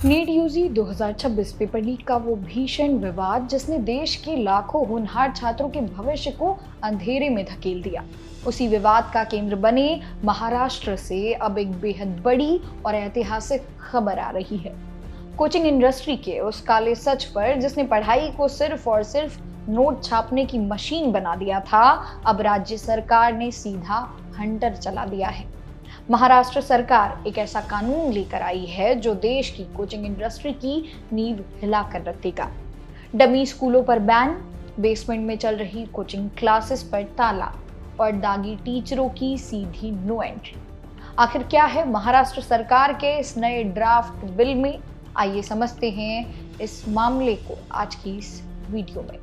NEET UG 2026 paper leak का वो भीषण विवाद जिसने देश के लाखों होनहार छात्रों के भविष्य को अंधेरे में धकेल दिया। उसी विवाद का केंद्र बने महाराष्ट्र से अब एक बेहद बड़ी और ऐतिहासिक खबर आ रही है। कोचिंग इंडस्ट्री के उस काले सच पर जिसने पढ़ाई को सिर्फ और सिर्फ नोट छापने की मशीन बना दिया था, अब राज्य सरकार ने सीधा हंटर चला दिया है। महाराष्ट्र सरकार एक ऐसा कानून लेकर आई है जो देश की कोचिंग इंडस्ट्री की नींव हिलाकर रख देगा। डमी स्कूलों पर बैन, बेसमेंट में चल रही कोचिंग क्लासेस पर ताला और दागी टीचरों की सीधी नो एंट्री। आखिर क्या है महाराष्ट्र सरकार के इस नए ड्राफ्ट बिल में? आइए समझते हैं इस मामले को आज की इस वीडियो में।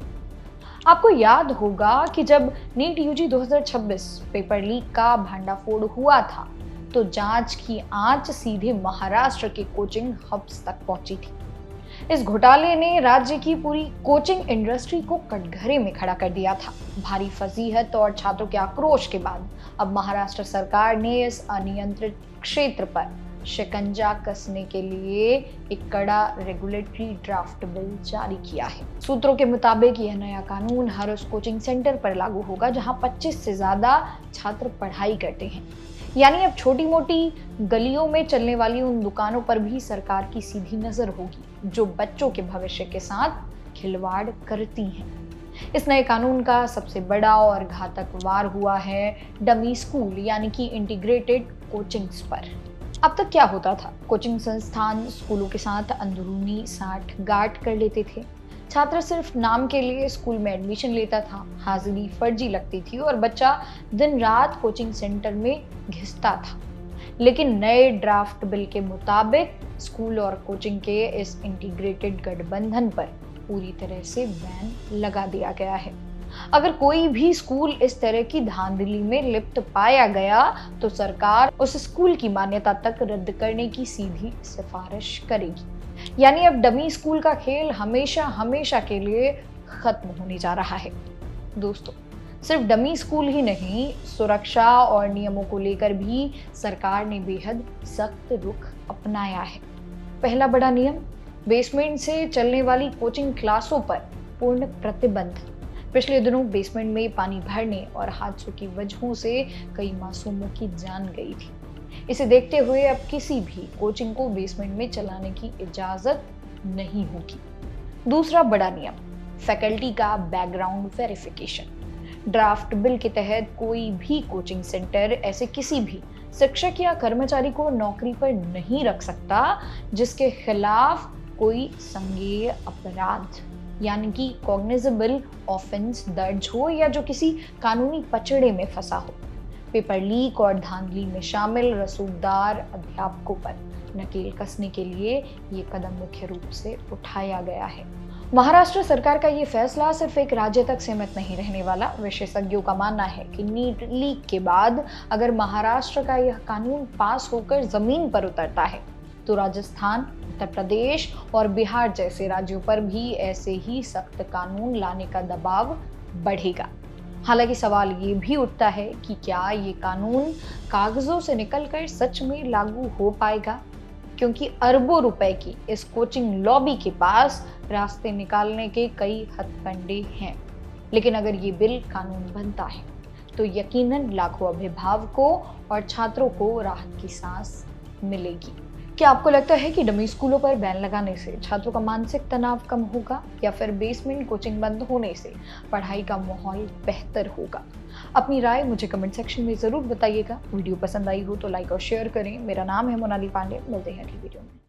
आपको याद होगा कि जब नीट यूजी 2026 पेपर लीक का भांडाफोड़ हुआ था तो जांच की आंच सीधे महाराष्ट्र के कोचिंग हब्स तक पहुंची थी। इस घोटाले ने राज्य की पूरी कोचिंग इंडस्ट्री को कटघरे में खड़ा कर दिया था। भारी फजीहत और छात्रों के आक्रोश के बाद अब महाराष्ट्र सरकार ने इस अनियंत्रित क्षेत्र पर शिकंजा कसने के लिए एक कड़ा रेगुलेटरी ड्राफ्ट बिल जारी किया है। सूत्रों के मुताबिक यह नया कानून हर उस कोचिंग सेंटर पर लागू होगा जहां 25 से ज्यादा छात्र पढ़ाई करते हैं। यानी अब छोटी मोटी गलियों में चलने वाली उन दुकानों पर भी सरकार की सीधी नजर होगी जो बच्चों के भविष्य के साथ खिलवाड़ करती हैं। इस नए कानून का सबसे बड़ा और घातक वार हुआ है डमी स्कूल यानी कि इंटीग्रेटेड कोचिंग्स पर। अब तक क्या होता था? कोचिंग संस्थान स्कूलों के साथ अंदरूनी साठगांठ कर लेते थे। छात्र सिर्फ नाम के लिए स्कूल में एडमिशन लेता था, हाजिरी फर्जी लगती थी और बच्चा दिन रात कोचिंग सेंटर में घिसता था। लेकिन नए ड्राफ्ट बिल के मुताबिक स्कूल और कोचिंग के इस इंटीग्रेटेड गठबंधन पर पूरी तरह से बैन लगा दिया गया है। अगर कोई भी स्कूल इस तरह की धांधली में लिप्त पाया गया तो सरकार उस स्कूल की मान्यता तक रद्द करने की सीधी सिफारिश करेगी। यानी अब डमी स्कूल का खेल हमेशा हमेशा के लिए खत्म होने जा रहा है। दोस्तों, सिर्फ डमी स्कूल ही नहीं, सुरक्षा और नियमों को लेकर भी सरकार ने बेहद सख्त रुख अपनाया है। पहला बड़ा नियम, बेसमेंट से चलने वाली कोचिंग क्लासों पर पूर्ण प्रतिबंध। पिछले दिनों बेसमेंट में पानी भरने और हादसों की वजहों से कई मासूमों की जान गई थी। इसे देखते हुए अब किसी भी कोचिंग को बेसमेंट में चलाने की इजाजत नहीं होगी। दूसरा बड़ा नियम, फैकल्टी का बैकग्राउंड वेरिफिकेशन। ड्राफ्ट बिल के तहत कोई भी कोचिंग सेंटर ऐसे किसी भी शिक्षक या कर्मचारी को नौकरी पर नहीं रख सकता जिसके खिलाफ कोई संज्ञेय अपराध यानी कि कॉग्निजेबल ऑफेंस दर्ज हो या जो किसी कानूनी पचड़े में फंसा हो। पेपर लीक और धांधली में शामिल रसूखदार अध्यापकों पर नकेल कसने के लिए ये कदम मुख्य रूप से उठाया गया है। महाराष्ट्र सरकार का ये फैसला सिर्फ एक राज्य तक सीमित नहीं रहने वाला। विशेषज्ञों का मानना है कि नीट लीक के बाद अगर महाराष्ट्र का यह कानून पास होकर जमीन पर उतरता है तो राजस्थान, उत्तर प्रदेश और बिहार जैसे राज्यों पर भी ऐसे ही सख्त कानून लाने का दबाव बढ़ेगा। हालांकि सवाल ये भी उठता है कि क्या ये कानून कागजों से निकलकर सच में लागू हो पाएगा, क्योंकि अरबों रुपए की इस कोचिंग लॉबी के पास रास्ते निकालने के कई हथकंडे हैं। लेकिन अगर ये बिल कानून बनता है तो यकीनन लाखों अभिभावकों और छात्रों को राहत की सांस मिलेगी। क्या आपको लगता है कि डमी स्कूलों पर बैन लगाने से छात्रों का मानसिक तनाव कम होगा या फिर बेसमेंट कोचिंग बंद होने से पढ़ाई का माहौल बेहतर होगा? अपनी राय मुझे कमेंट सेक्शन में ज़रूर बताइएगा। वीडियो पसंद आई हो तो लाइक और शेयर करें। मेरा नाम है मोनाली पांडे। मिलते हैं अगली वीडियो में।